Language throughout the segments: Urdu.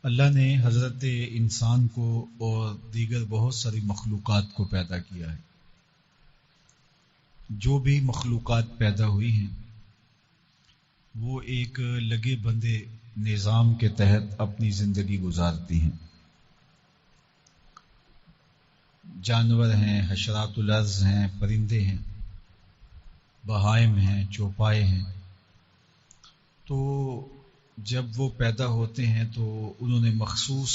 اللہ نے حضرت انسان کو اور دیگر بہت ساری مخلوقات کو پیدا کیا ہے. جو بھی مخلوقات پیدا ہوئی ہیں وہ ایک لگے بندے نظام کے تحت اپنی زندگی گزارتی ہیں. جانور ہیں، حشرات الارض ہیں، پرندے ہیں، بہائم ہیں، چوپائے ہیں. تو جب وہ پیدا ہوتے ہیں تو انہوں نے مخصوص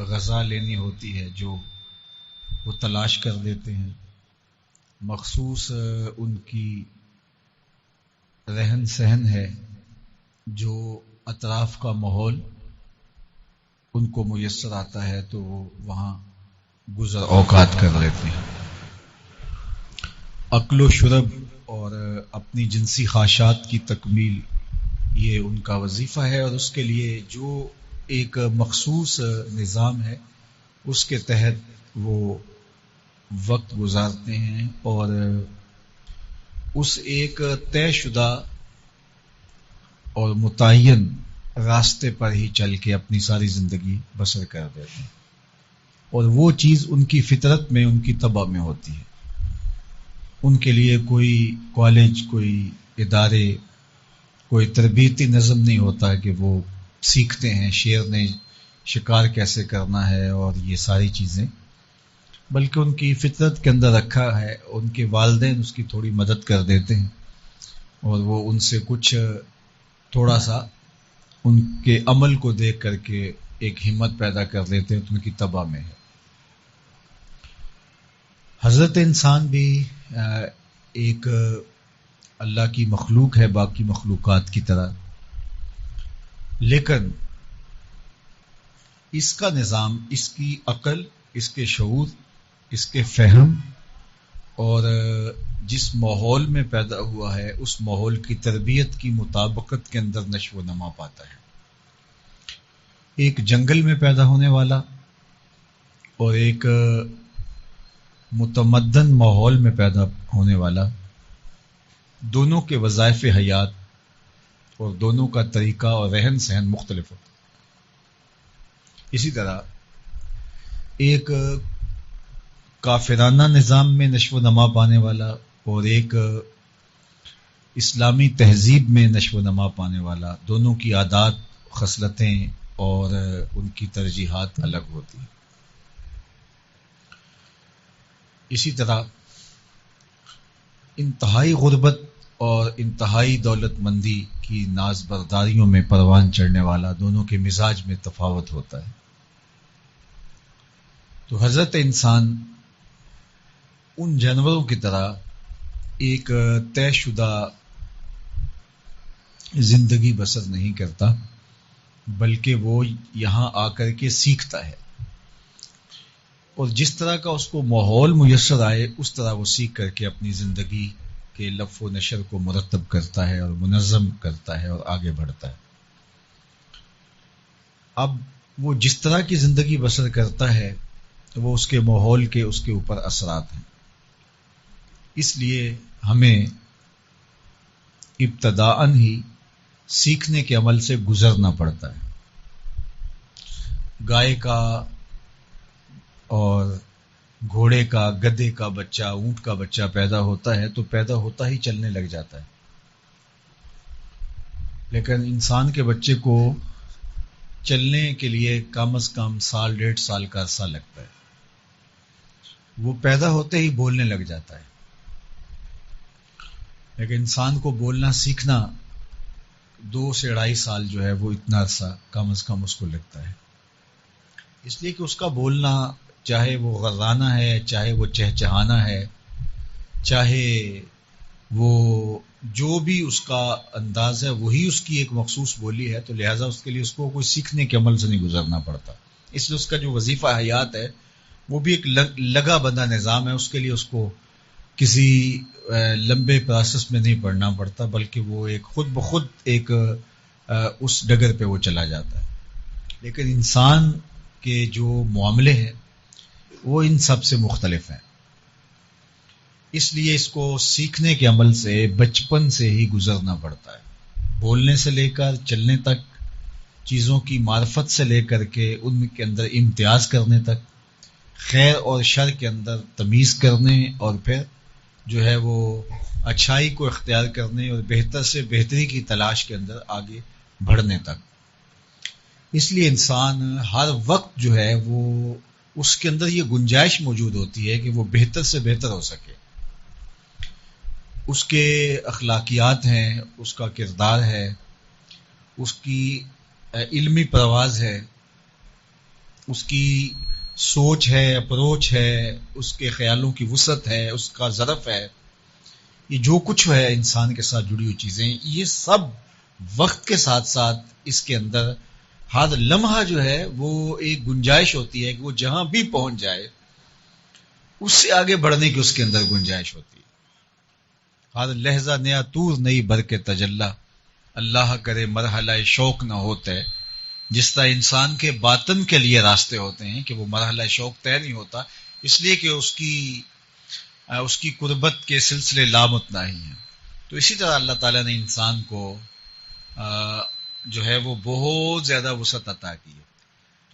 غذا لینی ہوتی ہے جو وہ تلاش کر لیتے ہیں. مخصوص ان کی رہن سہن ہے جو اطراف کا ماحول ان کو میسر آتا ہے تو وہ وہاں گزر اوقات کر لیتے ہیں. اکل و شرب اور اپنی جنسی خواہشات کی تکمیل یہ ان کا وظیفہ ہے، اور اس کے لیے جو ایک مخصوص نظام ہے اس کے تحت وہ وقت گزارتے ہیں اور اس ایک طے شدہ اور متعین راستے پر ہی چل کے اپنی ساری زندگی بسر کر دیتے ہیں. اور وہ چیز ان کی فطرت میں، ان کی طبع میں ہوتی ہے. ان کے لیے کوئی کالج، کوئی ادارے، کوئی تربیتی نظم نہیں ہوتا کہ وہ سیکھتے ہیں شیر نے شکار کیسے کرنا ہے اور یہ ساری چیزیں، بلکہ ان کی فطرت کے اندر رکھا ہے. ان کے والدین اس کی تھوڑی مدد کر دیتے ہیں اور وہ ان سے کچھ تھوڑا سا ان کے عمل کو دیکھ کر کے ایک ہمت پیدا کر لیتے ہیں. تو ان کی طبع میں ہے. حضرت انسان بھی ایک اللہ کی مخلوق ہے باقی مخلوقات کی طرح، لیکن اس کا نظام، اس کی عقل، اس کے شعور، اس کے فہم اور جس ماحول میں پیدا ہوا ہے اس ماحول کی تربیت کی مطابقت کے اندر نشو و نما پاتا ہے. ایک جنگل میں پیدا ہونے والا اور ایک متمدن ماحول میں پیدا ہونے والا، دونوں کے وظائف حیات اور دونوں کا طریقہ اور رہن سہن مختلف ہوتا ہے. اسی طرح ایک کافرانہ نظام میں نشو و نما پانے والا اور ایک اسلامی تہذیب میں نشو و نما پانے والا، دونوں کی عادات، خصلتیں اور ان کی ترجیحات الگ ہوتی ہیں. اسی طرح انتہائی غربت اور انتہائی دولت مندی کی ناز برداریوں میں پروان چڑھنے والا، دونوں کے مزاج میں تفاوت ہوتا ہے. تو حضرت انسان ان جانوروں کی طرح ایک طے شدہ زندگی بسر نہیں کرتا، بلکہ وہ یہاں آ کر کے سیکھتا ہے، اور جس طرح کا اس کو ماحول میسر آئے اس طرح وہ سیکھ کر کے اپنی زندگی کے لف و نشر کو مرتب کرتا ہے اور منظم کرتا ہے اور آگے بڑھتا ہے. اب وہ جس طرح کی زندگی بسر کرتا ہے وہ اس کے ماحول کے، اس کے اوپر اثرات ہیں. اس لیے ہمیں ابتداءً ہی سیکھنے کے عمل سے گزرنا پڑتا ہے. گائے کا اور گھوڑے کا، گدھے کا بچہ، اونٹ کا بچہ پیدا ہوتا ہے تو پیدا ہوتا ہی چلنے لگ جاتا ہے، لیکن انسان کے بچے کو چلنے کے لیے کم از کم 1.5 سال کا عرصہ لگتا ہے. وہ پیدا ہوتے ہی بولنے لگ جاتا ہے، لیکن انسان کو بولنا سیکھنا 2 سے 2.5 سال جو ہے وہ اتنا عرصہ کم از کم اس کو لگتا ہے. اس لیے کہ اس کا بولنا، چاہے وہ غرانہ ہے، چاہے وہ چہچہانا ہے، چاہے وہ جو بھی اس کا انداز ہے وہی اس کی ایک مخصوص بولی ہے، تو لہٰذا اس کے لیے اس کو کوئی سیکھنے کے عمل سے نہیں گزرنا پڑتا. اس لیے اس کا جو وظیفہ حیات ہے وہ بھی ایک لگا بندہ نظام ہے. اس کے لیے اس کو کسی لمبے پروسیس میں نہیں پڑھنا پڑتا، بلکہ وہ ایک خود بخود ایک اس ڈگر پہ وہ چلا جاتا ہے. لیکن انسان کے جو معاملے ہیں وہ ان سب سے مختلف ہیں. اس لیے اس کو سیکھنے کے عمل سے بچپن سے ہی گزرنا پڑتا ہے. بولنے سے لے کر چلنے تک، چیزوں کی معرفت سے لے کر کے ان کے اندر امتیاز کرنے تک، خیر اور شر کے اندر تمیز کرنے، اور پھر جو ہے وہ اچھائی کو اختیار کرنے اور بہتر سے بہتری کی تلاش کے اندر آگے بڑھنے تک۔ اس لیے انسان ہر وقت جو ہے وہ اس کے اندر یہ گنجائش موجود ہوتی ہے کہ وہ بہتر سے بہتر ہو سکے۔ اس کے اخلاقیات ہیں، اس کا کردار ہے، اس کی علمی پرواز ہے، اس کی سوچ ہے، اپروچ ہے، اس کے خیالوں کی وسعت ہے، اس کا ظرف ہے، یہ جو کچھ ہے انسان کے ساتھ جڑی ہوئی چیزیں، یہ سب وقت کے ساتھ ساتھ اس کے اندر ہر لمحہ جو ہے وہ ایک گنجائش ہوتی ہے کہ وہ جہاں بھی پہنچ جائے اس سے آگے بڑھنے کی اس کے اندر گنجائش ہوتی ہے۔ ہر لہجہ نیا طور نئی بر کے تجلی، اللہ کرے مرحلہ شوق نہ ہوتا ہے۔ جس طرح انسان کے باطن کے لیے راستے ہوتے ہیں کہ وہ مرحلہ شوق طے نہیں ہوتا، اس لیے کہ اس کی قربت کے سلسلے لامتناہی ہیں، تو اسی طرح اللہ تعالیٰ نے انسان کو جو ہے وہ بہت زیادہ وسعت عطا کی ہے۔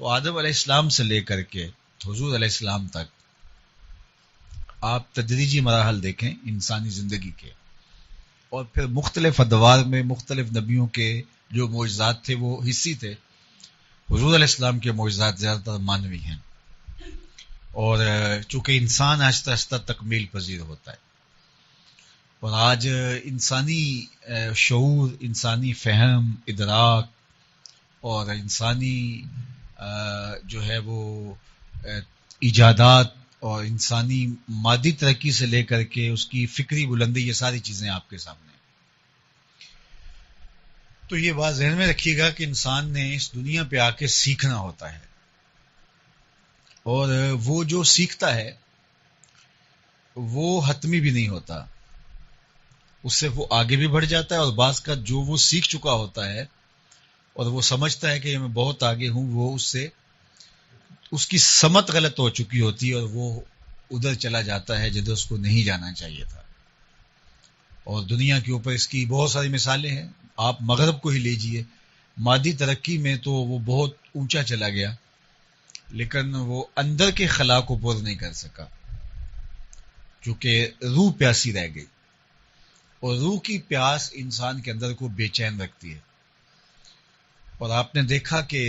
تو آدم علیہ السلام سے لے کر کے حضور علیہ السلام تک آپ تدریجی مراحل دیکھیں انسانی زندگی کے، اور پھر مختلف ادوار میں مختلف نبیوں کے جو معجزات تھے وہ حصی تھے۔ حضور علیہ السلام کے معجزات زیادہ تر مانوی ہیں، اور چونکہ انسان آہستہ آہستہ تکمیل پذیر ہوتا ہے، اور آج انسانی شعور، انسانی فہم، ادراک اور انسانی جو ہے وہ ایجادات اور انسانی مادی ترقی سے لے کر کے اس کی فکری بلندی، یہ ساری چیزیں آپ کے سامنے ہیں۔ تو یہ بات ذہن میں رکھیے گا کہ انسان نے اس دنیا پہ آ کے سیکھنا ہوتا ہے، اور وہ جو سیکھتا ہے وہ حتمی بھی نہیں ہوتا، اس سے وہ آگے بھی بڑھ جاتا ہے، اور بعض کا جو وہ سیکھ چکا ہوتا ہے اور وہ سمجھتا ہے کہ میں بہت آگے ہوں، وہ اس کی سمت غلط ہو چکی ہوتی ہے اور وہ ادھر چلا جاتا ہے جدھر اس کو نہیں جانا چاہیے تھا۔ اور دنیا کے اوپر اس کی بہت ساری مثالیں ہیں، آپ مغرب کو ہی لیجئے، مادی ترقی میں تو وہ بہت اونچا چلا گیا، لیکن وہ اندر کے خلا کو پور نہیں کر سکا، چونکہ روح پیاسی رہ گئی، اور روح کی پیاس انسان کے اندر کو بے چین رکھتی ہے۔ اور آپ نے دیکھا کہ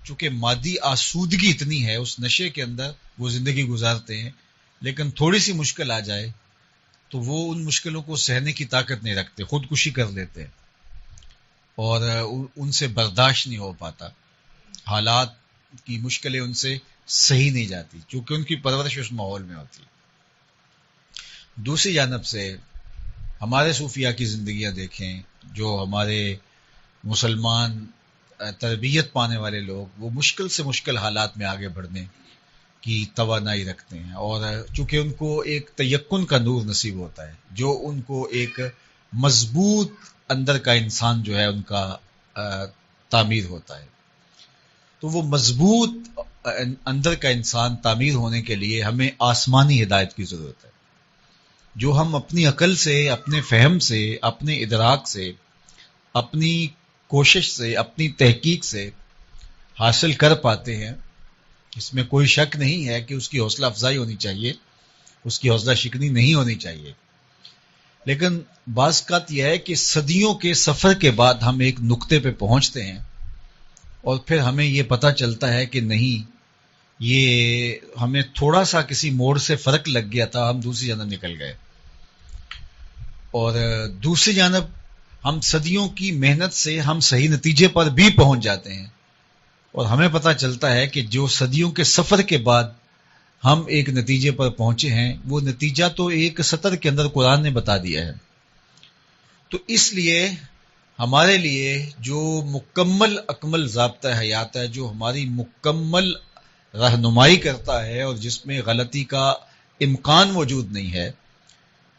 چونکہ مادی آسودگی اتنی ہے، اس نشے کے اندر وہ زندگی گزارتے ہیں، لیکن تھوڑی سی مشکل آ جائے تو وہ ان مشکلوں کو سہنے کی طاقت نہیں رکھتے، خودکشی کر لیتے ہیں، اور ان سے برداشت نہیں ہو پاتا، حالات کی مشکلیں ان سے صحیح نہیں جاتی، چونکہ ان کی پرورش اس ماحول میں ہوتی ہے۔ دوسری جانب سے ہمارے صوفیاء کی زندگیاں دیکھیں، جو ہمارے مسلمان تربیت پانے والے لوگ، وہ مشکل سے مشکل حالات میں آگے بڑھنے کی توانائی رکھتے ہیں، اور چونکہ ان کو ایک تیقن کا نور نصیب ہوتا ہے، جو ان کو ایک مضبوط اندر کا انسان جو ہے ان کا تعمیر ہوتا ہے۔ تو وہ مضبوط اندر کا انسان تعمیر ہونے کے لیے ہمیں آسمانی ہدایت کی ضرورت ہے، جو ہم اپنی عقل سے، اپنے فہم سے، اپنے ادراک سے، اپنی کوشش سے، اپنی تحقیق سے حاصل کر پاتے ہیں۔ اس میں کوئی شک نہیں ہے کہ اس کی حوصلہ افزائی ہونی چاہیے، اس کی حوصلہ شکنی نہیں ہونی چاہیے، لیکن بعض اوقات یہ ہے کہ صدیوں کے سفر کے بعد ہم ایک نقطے پہ پہنچتے ہیں، اور پھر ہمیں یہ پتہ چلتا ہے کہ نہیں، یہ ہمیں تھوڑا سا کسی موڑ سے فرق لگ گیا تھا، ہم دوسری جانب نکل گئے، اور دوسری جانب ہم صدیوں کی محنت سے ہم صحیح نتیجے پر بھی پہنچ جاتے ہیں، اور ہمیں پتہ چلتا ہے کہ جو صدیوں کے سفر کے بعد ہم ایک نتیجے پر پہنچے ہیں، وہ نتیجہ تو ایک سطر کے اندر قرآن نے بتا دیا ہے۔ تو اس لیے ہمارے لیے جو مکمل اکمل ضابطہ حیات ہے، جو ہماری مکمل رہنمائی کرتا ہے اور جس میں غلطی کا امکان موجود نہیں ہے،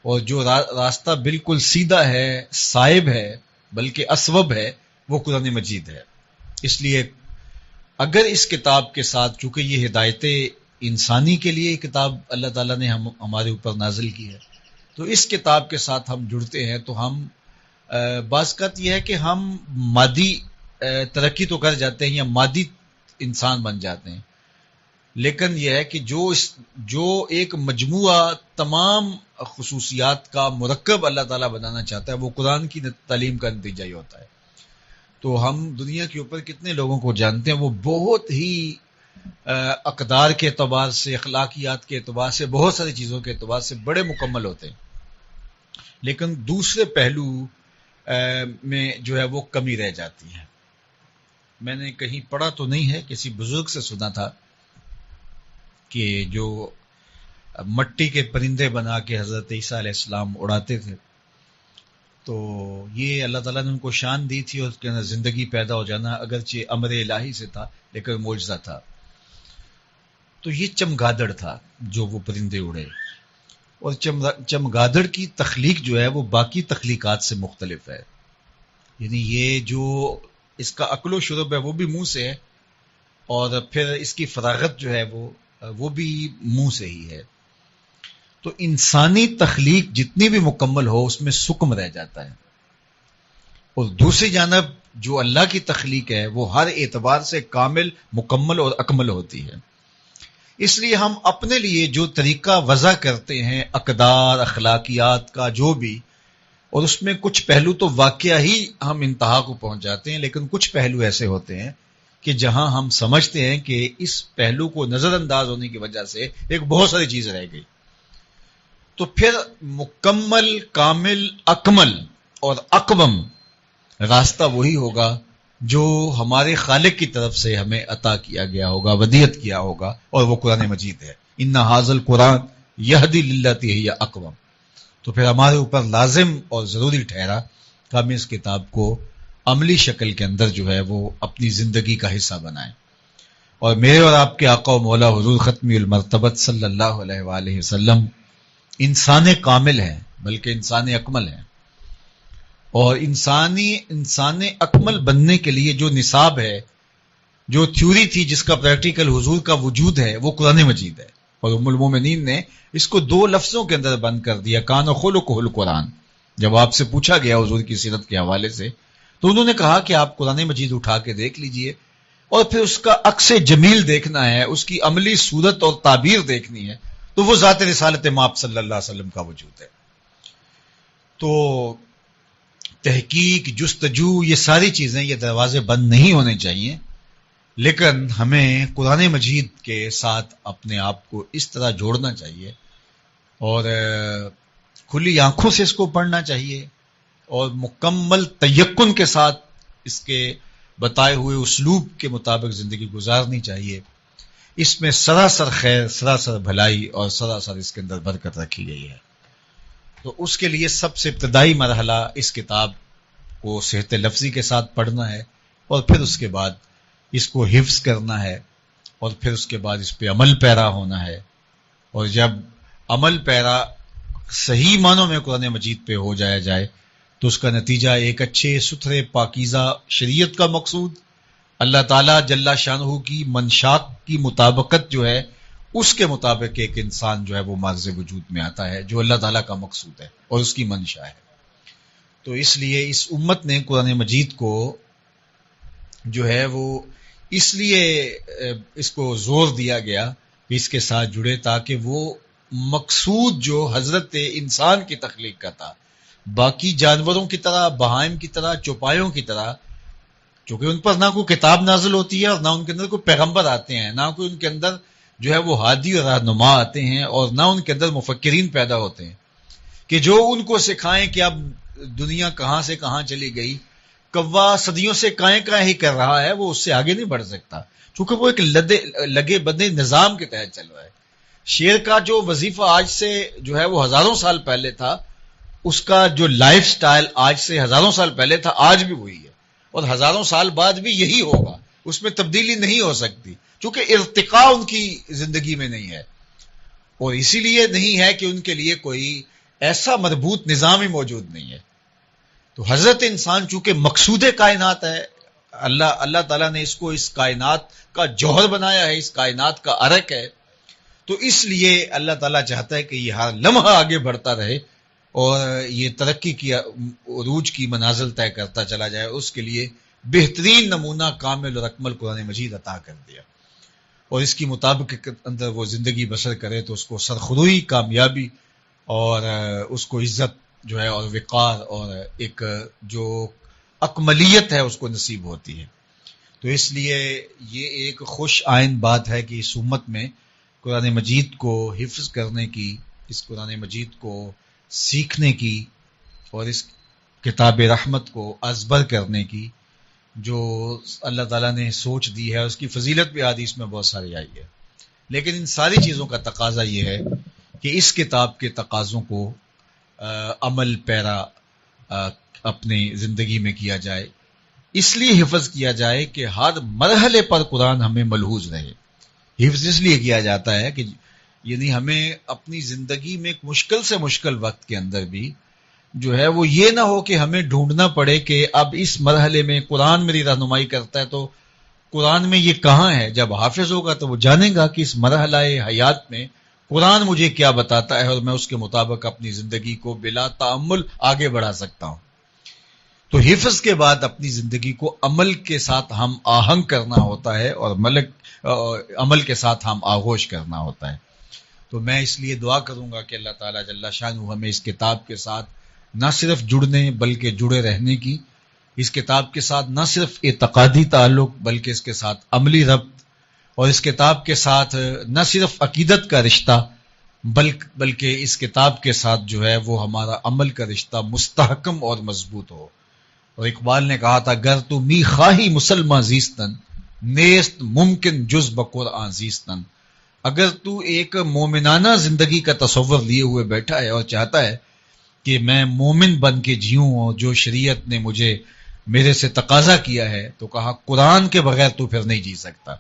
اور جو راستہ بالکل سیدھا ہے، صائب ہے، بلکہ اسوب ہے، وہ قرآن مجید ہے۔ اس لیے اگر اس کتاب کے ساتھ، چونکہ یہ ہدایتیں انسانی کے لیے کتاب اللہ تعالیٰ نے ہمارے اوپر نازل کی ہے، تو اس کتاب کے ساتھ ہم جڑتے ہیں، تو ہم بعض اوقات یہ ہے کہ ہم مادی ترقی تو کر جاتے ہیں یا مادی انسان بن جاتے ہیں، لیکن یہ ہے کہ جو ایک مجموعہ تمام خصوصیات کا مرکب اللہ تعالیٰ بنانا چاہتا ہے وہ قرآن کی تعلیم کا نتیجہ ہی ہوتا ہے۔ تو ہم دنیا کے اوپر کتنے لوگوں کو جانتے ہیں وہ بہت ہی اقدار کے اعتبار سے، اخلاقیات کے اعتبار سے، بہت ساری چیزوں کے اعتبار سے بڑے مکمل ہوتے ہیں، لیکن دوسرے پہلو میں جو ہے وہ کمی رہ جاتی ہے۔ میں نے کہیں پڑھا تو نہیں ہے، کسی بزرگ سے سنا تھا کہ جو مٹی کے پرندے بنا کے حضرت عیسیٰ علیہ السلام اڑاتے تھے، تو یہ اللہ تعالیٰ نے ان کو شان دی تھی اور اس کے اندر زندگی پیدا ہو جانا اگرچہ امر الہی سے تھا لیکن معجزہ تھا۔ تو یہ چمگادڑ تھا جو وہ پرندے اڑے، اور چمگادڑ کی تخلیق جو ہے وہ باقی تخلیقات سے مختلف ہے، یعنی یہ جو اس کا عقل و شرب ہے وہ بھی منہ سے ہے، اور پھر اس کی فراغت جو ہے وہ بھی منہ سے ہی ہے۔ تو انسانی تخلیق جتنی بھی مکمل ہو اس میں سکم رہ جاتا ہے، اور دوسری جانب جو اللہ کی تخلیق ہے وہ ہر اعتبار سے کامل، مکمل اور اکمل ہوتی ہے۔ اس لیے ہم اپنے لیے جو طریقہ وضع کرتے ہیں اقدار، اخلاقیات کا جو بھی، اور اس میں کچھ پہلو تو واقعہ ہی ہم انتہا کو پہنچ جاتے ہیں، لیکن کچھ پہلو ایسے ہوتے ہیں کہ جہاں ہم سمجھتے ہیں کہ اس پہلو کو نظر انداز ہونے کی وجہ سے ایک بہت ساری چیز رہ گئی، تو پھر مکمل، کامل، اکمل اور اقوم راستہ وہی ہوگا جو ہمارے خالق کی طرف سے ہمیں عطا کیا گیا ہوگا، ودیعت کیا ہوگا، اور وہ قرآن مجید ہے۔ ان ھذا القرآن یہدی للتی ہی اقوم۔ تو پھر ہمارے اوپر لازم اور ضروری ٹھہرا کہ ہم اس کتاب کو عملی شکل کے اندر جو ہے وہ اپنی زندگی کا حصہ بنائیں۔ اور میرے اور آپ کے آقا و مولا حضور ختمی المرتبت صلی اللہ علیہ وآلہ وسلم انسان کامل ہیں، بلکہ انسان اکمل ہیں، اور انسان اکمل بننے کے لیے جو نصاب ہے، جو تھیوری تھی جس کا پریکٹیکل حضور کا وجود ہے، وہ قرآن مجید ہے، اور ام المومنین نے اس کو 2 لفظوں کے اندر بند کر دیا، کان خلقہ القرآن۔ جب آپ سے پوچھا گیا حضور کی سیرت کے حوالے سے تو انہوں نے کہا کہ آپ قرآن مجید اٹھا کے دیکھ لیجئے، اور پھر اس کا عکس جمیل دیکھنا ہے، اس کی عملی صورت اور تعبیر دیکھنی ہے، تو وہ ذات رسالت مآب صلی اللہ علیہ وسلم کا وجود ہے۔ تو تحقیق، جستجو، یہ ساری چیزیں، یہ دروازے بند نہیں ہونے چاہیے، لیکن ہمیں قرآن مجید کے ساتھ اپنے آپ کو اس طرح جوڑنا چاہیے اور کھلی آنکھوں سے اس کو پڑھنا چاہیے، اور مکمل تیقن کے ساتھ اس کے بتائے ہوئے اسلوب کے مطابق زندگی گزارنی چاہیے۔ اس میں سراسر خیر، سراسر بھلائی اور سراسر اس کے اندر برکت رکھی گئی ہے۔ تو اس کے لیے سب سے ابتدائی مرحلہ اس کتاب کو صحت لفظی کے ساتھ پڑھنا ہے، اور پھر اس کے بعد اس کو حفظ کرنا ہے، اور پھر اس کے بعد اس پہ عمل پیرا ہونا ہے، اور جب عمل پیرا صحیح معنوں میں قرآن مجید پہ ہو جائے تو اس کا نتیجہ ایک اچھے، ستھرے، پاکیزہ شریعت کا مقصود، اللہ تعالیٰ جل شانہ کی منشات کی مطابقت جو ہے اس کے مطابق ایک انسان جو ہے وہ معرض وجود میں آتا ہے، جو اللہ تعالیٰ کا مقصود ہے اور اس کی منشا ہے۔ تو اس لیے اس امت نے قرآن مجید کو جو ہے وہ اس لیے اس کو زور دیا گیا کہ اس کے ساتھ جڑے، تاکہ وہ مقصود جو حضرت انسان کی تخلیق کا تھا، باقی جانوروں کی طرح، بہائم کی طرح، چوپایوں کی طرح، چونکہ ان پر نہ کوئی کتاب نازل ہوتی ہے اور نہ ان کے اندر کوئی پیغمبر آتے ہیں، نہ کوئی ان کے اندر جو ہے وہ ہادی اور رہنما آتے ہیں، اور نہ ان کے اندر مفکرین پیدا ہوتے ہیں کہ جو ان کو سکھائیں کہ اب دنیا کہاں سے کہاں چلی گئی۔ کوا صدیوں سے کائیں کائیں ہی کر رہا ہے، وہ اس سے آگے نہیں بڑھ سکتا، چونکہ وہ ایک لگے بدے نظام کے تحت چل رہا ہے۔ شیر کا جو وظیفہ آج سے جو ہے وہ ہزاروں سال پہلے تھا، اس کا جو لائف سٹائل آج سے ہزاروں سال پہلے تھا، آج بھی وہی ہے، اور ہزاروں سال بعد بھی یہی ہوگا، اس میں تبدیلی نہیں ہو سکتی، چونکہ ارتقاء ان کی زندگی میں نہیں ہے، اور اسی لیے نہیں ہے کہ ان کے لیے کوئی ایسا مربوط نظام ہی موجود نہیں ہے۔ تو حضرت انسان چونکہ مقصود کائنات ہے، اللہ تعالیٰ نے اس کو اس کائنات کا جوہر بنایا ہے، اس کائنات کا عرق ہے، تو اس لیے اللہ تعالیٰ چاہتا ہے کہ یہ ہر لمحہ آگے بڑھتا رہے اور یہ ترقی کی عروج کی منازل طے کرتا چلا جائے۔ اس کے لیے بہترین نمونہ کامل اور اکمل قرآن مجید عطا کر دیا، اور اس کی مطابق اندر وہ زندگی بسر کرے تو اس کو سرخروئی، کامیابی اور اس کو عزت جو ہے اور وقار اور ایک جو اکملیت ہے اس کو نصیب ہوتی ہے۔ تو اس لیے یہ ایک خوش آئند بات ہے کہ اس امت میں قرآن مجید کو حفظ کرنے کی، اس قرآن مجید کو سیکھنے کی اور اس کتاب رحمت کو ازبر کرنے کی جو اللہ تعالیٰ نے سوچ دی ہے، اس کی فضیلت بھی حدیث میں بہت ساری آئی ہے۔ لیکن ان ساری چیزوں کا تقاضا یہ ہے کہ اس کتاب کے تقاضوں کو عمل پیرا اپنی زندگی میں کیا جائے، اس لیے حفظ کیا جائے کہ ہر مرحلے پر قرآن ہمیں ملحوظ رہے۔ حفظ اس لیے کیا جاتا ہے کہ یعنی ہمیں اپنی زندگی میں ایک مشکل سے مشکل وقت کے اندر بھی جو ہے وہ یہ نہ ہو کہ ہمیں ڈھونڈنا پڑے کہ اب اس مرحلے میں قرآن میری رہنمائی کرتا ہے تو قرآن میں یہ کہاں ہے۔ جب حافظ ہوگا تو وہ جانے گا کہ اس مرحلہ حیات میں قرآن مجھے کیا بتاتا ہے اور میں اس کے مطابق اپنی زندگی کو بلا تعمل آگے بڑھا سکتا ہوں۔ تو حفظ کے بعد اپنی زندگی کو عمل کے ساتھ ہم آہنگ کرنا ہوتا ہے اور عمل کے ساتھ ہم آغوش کرنا ہوتا ہے۔ تو میں اس لیے دعا کروں گا کہ اللہ تعالیٰ جل شانہ ہمیں اس کتاب کے ساتھ نہ صرف جڑنے بلکہ جڑے رہنے کی، اس کتاب کے ساتھ نہ صرف اعتقادی تعلق بلکہ اس کے ساتھ عملی ربط، اور اس کتاب کے ساتھ نہ صرف عقیدت کا رشتہ بلکہ اس کتاب کے ساتھ جو ہے وہ ہمارا عمل کا رشتہ مستحکم اور مضبوط ہو۔ اور اقبال نے کہا تھا گر تو می خواہی مسلمان زیستن نیست ممکن جز بقرآن زیستن، اگر تو ایک مومنانہ زندگی کا تصور لیے ہوئے بیٹھا ہے اور چاہتا ہے کہ میں مومن بن کے جیوں اور جو شریعت نے مجھے میرے سے تقاضا کیا ہے، تو کہا قرآن کے بغیر تو پھر نہیں جی سکتا۔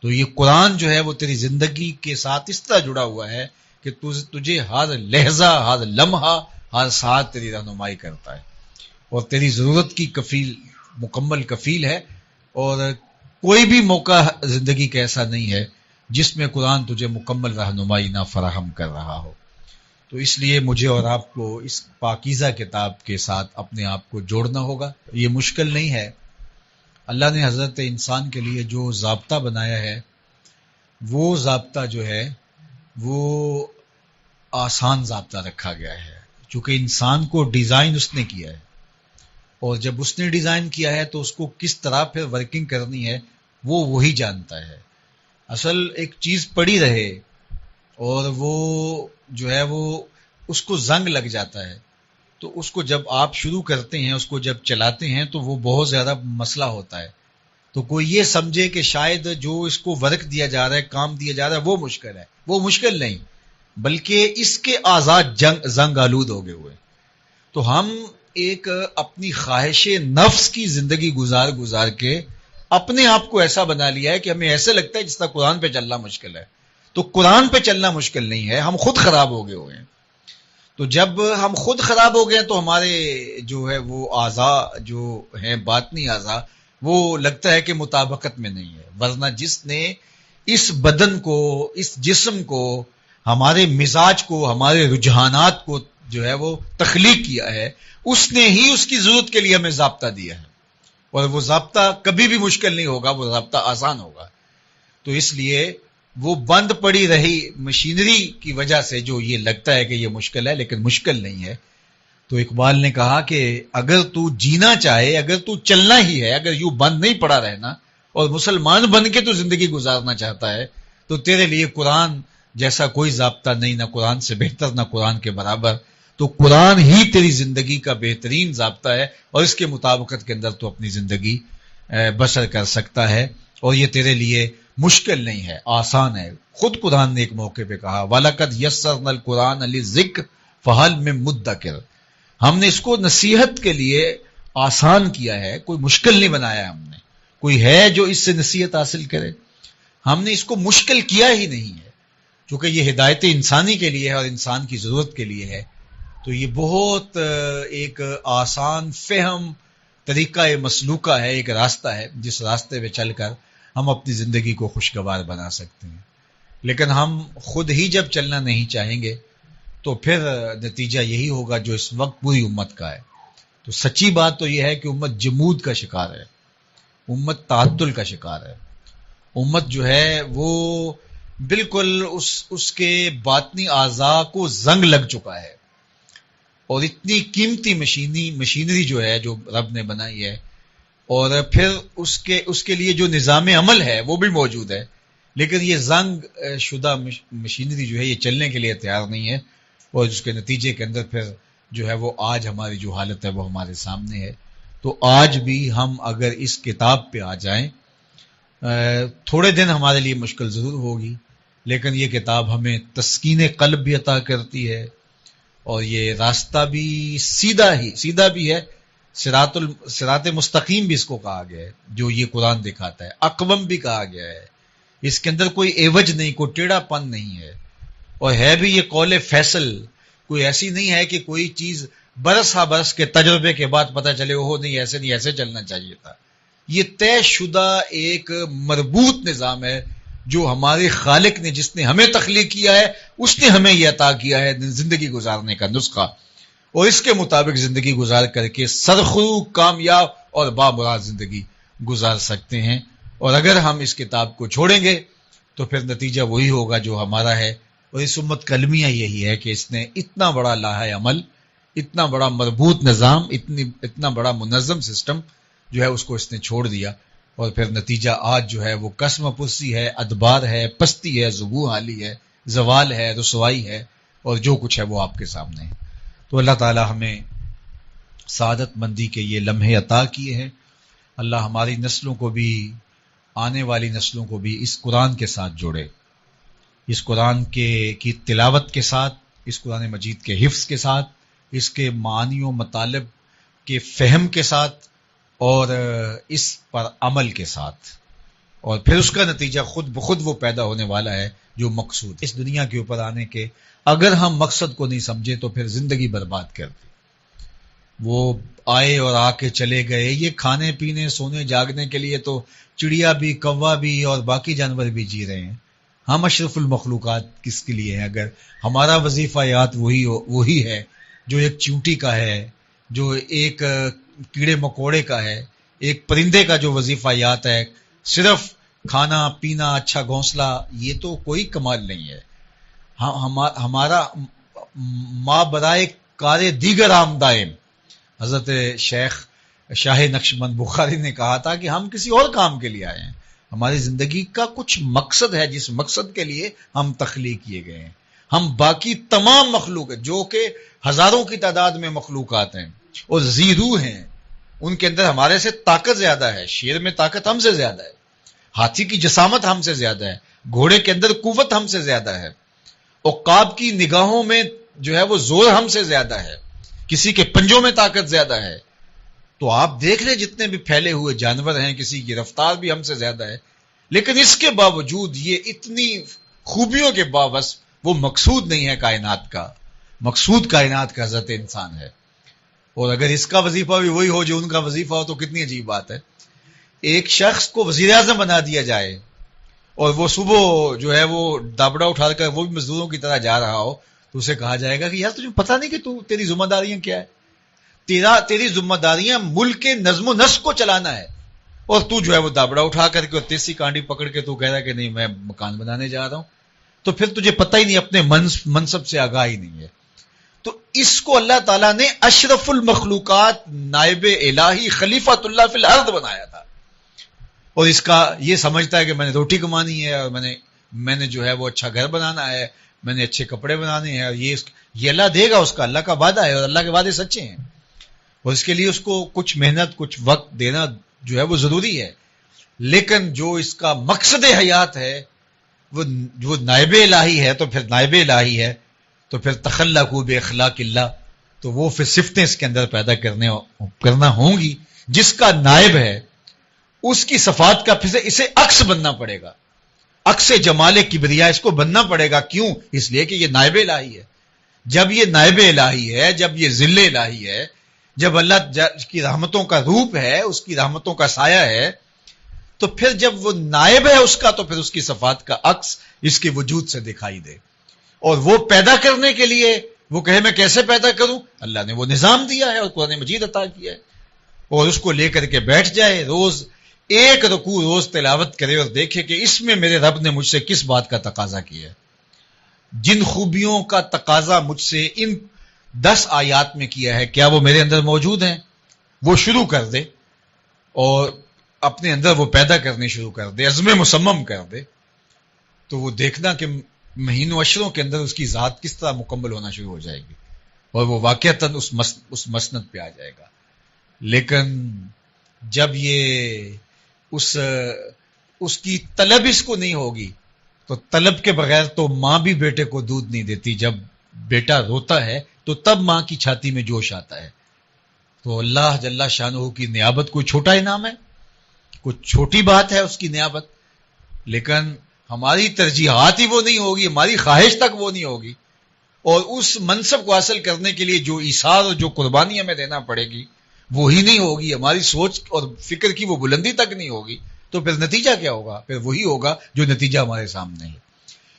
تو یہ قرآن جو ہے وہ تیری زندگی کے ساتھ اس طرح جڑا ہوا ہے کہ تجھے ہر لہجہ، ہر لمحہ، ہر ساتھ تیری رہنمائی کرتا ہے اور تیری ضرورت کی مکمل کفیل ہے، اور کوئی بھی موقع زندگی کا ایسا نہیں ہے جس میں قرآن تجھے مکمل رہنمائی نہ فراہم کر رہا ہو۔ تو اس لیے مجھے اور آپ کو اس پاکیزہ کتاب کے ساتھ اپنے آپ کو جوڑنا ہوگا۔ یہ مشکل نہیں ہے۔ اللہ نے حضرت انسان کے لیے جو ضابطہ بنایا ہے وہ ضابطہ جو ہے وہ آسان ضابطہ رکھا گیا ہے، چونکہ انسان کو ڈیزائن اس نے کیا ہے، اور جب اس نے ڈیزائن کیا ہے تو اس کو کس طرح پھر ورکنگ کرنی ہے وہ وہی جانتا ہے۔ اصل ایک چیز پڑی رہے اور وہ جو ہے وہ اس کو زنگ لگ جاتا ہے، تو اس کو جب آپ شروع کرتے ہیں، اس کو جب چلاتے ہیں تو وہ بہت زیادہ مسئلہ ہوتا ہے۔ تو کوئی یہ سمجھے کہ شاید جو اس کو ورک دیا جا رہا ہے، کام دیا جا رہا ہے، وہ مشکل ہے۔ وہ مشکل نہیں، بلکہ اس کے آزاد زنگ آلود ہو گئے ہوئے۔ تو ہم ایک اپنی خواہش نفس کی زندگی گزار کے اپنے آپ کو ایسا بنا لیا ہے کہ ہمیں ایسے لگتا ہے جس طرح قرآن پہ چلنا مشکل ہے۔ تو قرآن پہ چلنا مشکل نہیں ہے، ہم خود خراب ہو گئے ہوئے ہیں۔ تو جب ہم خود خراب ہو گئے تو ہمارے جو ہے وہ اعضاء جو ہیں باطنی اعضاء وہ لگتا ہے کہ مطابقت میں نہیں ہے، ورنہ جس نے اس بدن کو، اس جسم کو، ہمارے مزاج کو، ہمارے رجحانات کو جو ہے وہ تخلیق کیا ہے، اس نے ہی اس کی ضرورت کے لیے ہمیں ضابطہ دیا ہے، اور وہ ضابطہ کبھی بھی مشکل نہیں ہوگا، وہ ضابطہ آسان ہوگا۔ تو اس لیے وہ بند پڑی رہی مشینری کی وجہ سے جو یہ لگتا ہے کہ یہ مشکل ہے، لیکن مشکل نہیں ہے۔ تو اقبال نے کہا کہ اگر تو جینا چاہے، اگر تو چلنا ہی ہے، اگر یوں بند نہیں پڑا رہنا اور مسلمان بن کے تو زندگی گزارنا چاہتا ہے، تو تیرے لیے قرآن جیسا کوئی ضابطہ نہیں، نہ قرآن سے بہتر، نہ قرآن کے برابر۔ تو قرآن ہی تیری زندگی کا بہترین ضابطہ ہے، اور اس کے مطابقت کے اندر تو اپنی زندگی بسر کر سکتا ہے، اور یہ تیرے لیے مشکل نہیں ہے، آسان ہے۔ خود قرآن نے ایک موقع پہ کہا وَلَقَدْ يَسَّرْنَا الْقُرْآنَ لِلذِّكْرِ فَهَلْ مِن مُدَّكِرٍ، ہم نے اس کو نصیحت کے لیے آسان کیا ہے، کوئی مشکل نہیں بنایا ہم نے۔ کوئی ہے جو اس سے نصیحت حاصل کرے؟ ہم نے اس کو مشکل کیا ہی نہیں ہے، چونکہ یہ ہدایت انسانی کے لیے ہے اور انسان کی ضرورت کے لیے ہے۔ تو یہ بہت ایک آسان فہم طریقہ مسلوکہ ہے، ایک راستہ ہے جس راستے پہ چل کر ہم اپنی زندگی کو خوشگوار بنا سکتے ہیں۔ لیکن ہم خود ہی جب چلنا نہیں چاہیں گے تو پھر نتیجہ یہی ہوگا جو اس وقت پوری امت کا ہے۔ تو سچی بات تو یہ ہے کہ امت جمود کا شکار ہے، امت تعطل کا شکار ہے. امت جو ہے وہ بالکل اس کے باطنی اعضاء کو زنگ لگ چکا ہے، اور اتنی قیمتی مشینری جو ہے جو رب نے بنائی ہے، اور پھر اس کے لیے جو نظام عمل ہے وہ بھی موجود ہے، لیکن یہ زنگ شدہ مشینری جو ہے یہ چلنے کے لیے تیار نہیں ہے، اور اس کے نتیجے کے اندر پھر جو ہے وہ آج ہماری جو حالت ہے وہ ہمارے سامنے ہے. تو آج بھی ہم اگر اس کتاب پہ آ جائیں، تھوڑے دن ہمارے لیے مشکل ضرور ہوگی، لیکن یہ کتاب ہمیں تسکین قلب بھی عطا کرتی ہے، اور یہ راستہ بھی سیدھا بھی ہے. صراط مستقیم بھی اس کو کہا گیا ہے جو یہ قرآن دکھاتا ہے، اقوم بھی کہا گیا ہے. اس کے اندر کوئی عوج نہیں، کوئی ٹیڑھا پن نہیں ہے، اور ہے بھی یہ قول فیصل. کوئی ایسی نہیں ہے کہ کوئی چیز برس ہا برس کے تجربے کے بعد پتہ چلے وہ نہیں ایسے چلنا چاہیے تھا. یہ طے شدہ ایک مربوط نظام ہے جو ہمارے خالق نے، جس نے ہمیں تخلیق کیا ہے، اس نے ہمیں یہ عطا کیا ہے زندگی گزارنے کا نسخہ، اور اس کے مطابق زندگی گزار کر کے سرخرو، کامیاب اور بامراد زندگی گزار سکتے ہیں. اور اگر ہم اس کتاب کو چھوڑیں گے تو پھر نتیجہ وہی ہوگا جو ہمارا ہے. اور اس امت کا المیہ یہی ہے کہ اس نے اتنا بڑا لاہے عمل، اتنا بڑا مربوط نظام، اتنا بڑا منظم سسٹم جو ہے اس کو اس نے چھوڑ دیا، اور پھر نتیجہ آج جو ہے وہ قسم پرسی ہے، ادبار ہے، پستی ہے، ذبو حالی ہے، زوال ہے، رسوائی ہے، اور جو کچھ ہے وہ آپ کے سامنے ہے. تو اللہ تعالی ہمیں سعادت مندی کے یہ لمحے عطا کیے ہیں. اللہ ہماری نسلوں کو بھی، آنے والی نسلوں کو بھی اس قرآن کے ساتھ جوڑے، اس قرآن کی تلاوت کے ساتھ، اس قرآن مجید کے حفظ کے ساتھ، اس کے معانی و مطالب کے فہم کے ساتھ، اور اس پر عمل کے ساتھ. اور پھر اس کا نتیجہ خود بخود وہ پیدا ہونے والا ہے جو مقصود اس دنیا کے اوپر آنے کے. اگر ہم مقصد کو نہیں سمجھے تو پھر زندگی برباد کر دی. وہ آئے اور آ کے چلے گئے، یہ کھانے پینے سونے جاگنے کے لیے تو چڑیا بھی، کوا بھی اور باقی جانور بھی جی رہے ہیں. ہم اشرف المخلوقات کس کے لیے ہیں اگر ہمارا وظیفہ یات وہی ہے جو ایک چونٹی کا ہے، جو ایک کیڑے مکوڑے کا ہے، ایک پرندے کا جو وظیفہ یات ہے، صرف کھانا پینا، اچھا گھونسلہ، یہ تو کوئی کمال نہیں ہے. ہمارا ما برائے کار دیگر آمدائم، حضرت شیخ شاہ نقشبند بخاری نے کہا تھا کہ ہم کسی اور کام کے لیے آئے ہیں. ہماری زندگی کا کچھ مقصد ہے جس مقصد کے لیے ہم تخلیق کیے گئے ہیں. ہم باقی تمام مخلوق جو کہ ہزاروں کی تعداد میں مخلوقات ہیں اور زیرو ہیں، ان کے اندر ہمارے سے طاقت زیادہ ہے. شیر میں طاقت ہم سے زیادہ ہے، ہاتھی کی جسامت ہم سے زیادہ ہے، گھوڑے کے اندر قوت ہم سے زیادہ ہے، عقاب کی نگاہوں میں جو ہے وہ زور ہم سے زیادہ ہے، کسی کے پنجوں میں طاقت زیادہ ہے. تو آپ دیکھ لیں جتنے بھی پھیلے ہوئے جانور ہیں، کسی کی رفتار بھی ہم سے زیادہ ہے، لیکن اس کے باوجود یہ اتنی خوبیوں کے باوجود وہ مقصود نہیں ہے کائنات کا. مقصود کائنات کا حضرت انسان ہے. اور اگر اس کا وظیفہ بھی وہی ہو جو ان کا وظیفہ ہو تو کتنی عجیب بات ہے. ایک شخص کو وزیر اعظم بنا دیا جائے اور وہ صبح جو ہے وہ دابڑا اٹھا کر وہ بھی مزدوروں کی طرح جا رہا ہو، تو اسے کہا جائے گا کہ یار تجھے پتہ نہیں کہ تیری ذمہ داریاں کیا ہے. تیری ذمہ داریاں ملک کے نظم و نسق کو چلانا ہے، اور تو جو ہے وہ دابڑا اٹھا کر کے اور تیسی کانڈی پکڑ کے تو کہہ رہا ہے کہ نہیں میں مکان بنانے جا رہا ہوں. تو پھر تجھے پتہ ہی نہیں، اپنے منصب سے آگاہی نہیں ہے. تو اس کو اللہ تعالیٰ نے اشرف المخلوقات، نائب الہی، خلیفۃ اللہ فی الارض بنایا تھا. اور اس کا یہ سمجھتا ہے کہ میں نے روٹی کمانی ہے، اور میں نے جو ہے وہ اچھا گھر بنانا ہے، میں نے اچھے کپڑے بنانے ہیں، اور یہ اللہ دے گا، اس کا اللہ کا وعدہ ہے، اور اللہ کے وعدے سچے ہیں. اور اس کے لیے اس کو کچھ محنت، کچھ وقت دینا جو ہے وہ ضروری ہے. لیکن جو اس کا مقصد حیات ہے وہ نائب الہی ہے، تو پھر نائب الہی ہے تو پھر تخلقوا باخلاق اللہ، تو وہ پھر صفتیں اس کے اندر پیدا کرنا ہوں گی. جس کا نائب ہے اس کی صفات کا پھر اسے عکس بننا پڑے گا، عکس جمال کبریا اس کو بننا پڑے گا. کیوں؟ اس لیے کہ یہ نائب الہی ہے. جب یہ نائب الہی ہے، جب یہ ذل الہی ہے، جب اللہ کی رحمتوں کا روپ ہے، اس کی رحمتوں کا سایہ ہے، تو پھر جب وہ نائب ہے اس کا، تو پھر اس کی صفات کا عکس اس کے وجود سے دکھائی دے. اور وہ پیدا کرنے کے لیے وہ کہے میں کیسے پیدا کروں، اللہ نے وہ نظام دیا ہے اور قرآن مجید عطا کیا ہے، اور اس کو لے کر کے بیٹھ جائے، روز ایک رکوع روز تلاوت کرے اور دیکھے کہ اس میں میرے رب نے مجھ سے کس بات کا تقاضا کیا ہے، جن خوبیوں کا تقاضا مجھ سے ان 10 آیات میں کیا ہے، کیا وہ میرے اندر موجود ہیں؟ وہ شروع کر دے اور اپنے اندر وہ پیدا کرنے شروع کر دے، عزم مصمم کر دے، تو وہ دیکھنا کہ مہینوں اشروں کے اندر اس کی ذات کس طرح مکمل ہونا شروع ہو جائے گی اور وہ واقعتاً اس مسند پہ آ جائے گا۔ لیکن جب یہ اس کی طلب اس کو نہیں ہوگی، تو طلب کے بغیر تو ماں بھی بیٹے کو دودھ نہیں دیتی۔ جب بیٹا روتا ہے تو تب ماں کی چھاتی میں جوش آتا ہے۔ تو اللہ جل شانہ کی نیابت کوئی چھوٹا انعام ہے، کوئی چھوٹی بات ہے اس کی نیابت، لیکن ہماری ترجیحات ہی وہ نہیں ہوگی، ہماری خواہش تک وہ نہیں ہوگی، اور اس منصب کو حاصل کرنے کے لیے جو ایثار اور جو قربانی ہمیں دینا پڑے گی وہی نہیں ہوگی، ہماری سوچ اور فکر کی وہ بلندی تک نہیں ہوگی، تو پھر نتیجہ کیا ہوگا؟ پھر وہی ہوگا جو نتیجہ ہمارے سامنے ہے۔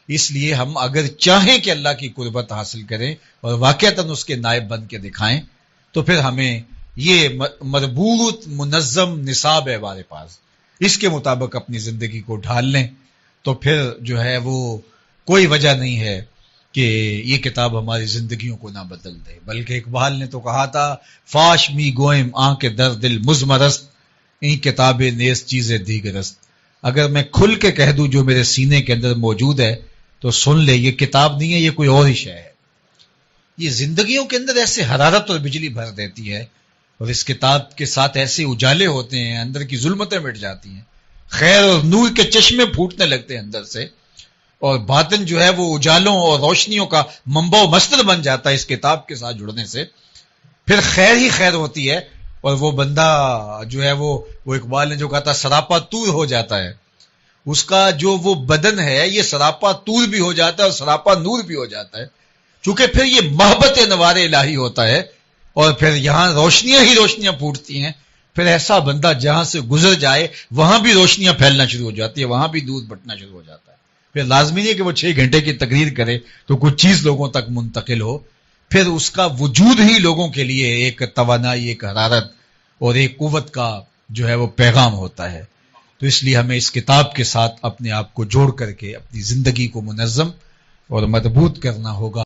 اس لیے ہم اگر چاہیں کہ اللہ کی قربت حاصل کریں اور واقعتاً اس کے نائب بن کے دکھائیں، تو پھر ہمیں یہ مربوط منظم نصاب ہے ہمارے پاس، اس کے مطابق اپنی زندگی کو ڈھال لیں، تو پھر جو ہے وہ کوئی وجہ نہیں ہے کہ یہ کتاب ہماری زندگیوں کو نہ بدل دے۔ بلکہ اقبال نے تو کہا تھا، فاش می گوئم آنکھ در دل مزمرست، این کتاب نیز چیز دیگرست۔ اگر میں کھل کے کہہ دوں جو میرے سینے کے اندر موجود ہے تو سن لے، یہ کتاب نہیں ہے، یہ کوئی اور ہی شے ہے۔ یہ زندگیوں کے اندر ایسے حرارت اور بجلی بھر دیتی ہے، اور اس کتاب کے ساتھ ایسے اجالے ہوتے ہیں، اندر کی ظلمتیں مٹ جاتی ہیں، خیر اور نور کے چشمے پھوٹنے لگتے ہیں اندر سے، اور باطن جو ہے وہ اجالوں اور روشنیوں کا منبع و مصدر بن جاتا ہے اس کتاب کے ساتھ جڑنے سے۔ پھر خیر ہی خیر ہوتی ہے، اور وہ بندہ جو ہے وہ اقبال نے جو کہا تھا سراپا طور ہو جاتا ہے، اس کا جو وہ بدن ہے یہ سراپا طور بھی ہو جاتا ہے اور سراپا نور بھی ہو جاتا ہے، چونکہ پھر یہ محبت نوار الہی ہوتا ہے، اور پھر یہاں روشنیاں ہی روشنیاں پھوٹتی ہیں۔ پھر ایسا بندہ جہاں سے گزر جائے وہاں بھی روشنیاں پھیلنا شروع ہو جاتی ہے، وہاں بھی دودھ بٹنا شروع ہو جاتا ہے۔ پھر لازمی نہیں کہ وہ 6 گھنٹے کی تقریر کرے تو کچھ چیز لوگوں تک منتقل ہو، پھر اس کا وجود ہی لوگوں کے لیے ایک توانائی، ایک حرارت اور ایک قوت کا جو ہے وہ پیغام ہوتا ہے۔ تو اس لیے ہمیں اس کتاب کے ساتھ اپنے آپ کو جوڑ کر کے اپنی زندگی کو منظم اور مضبوط کرنا ہوگا۔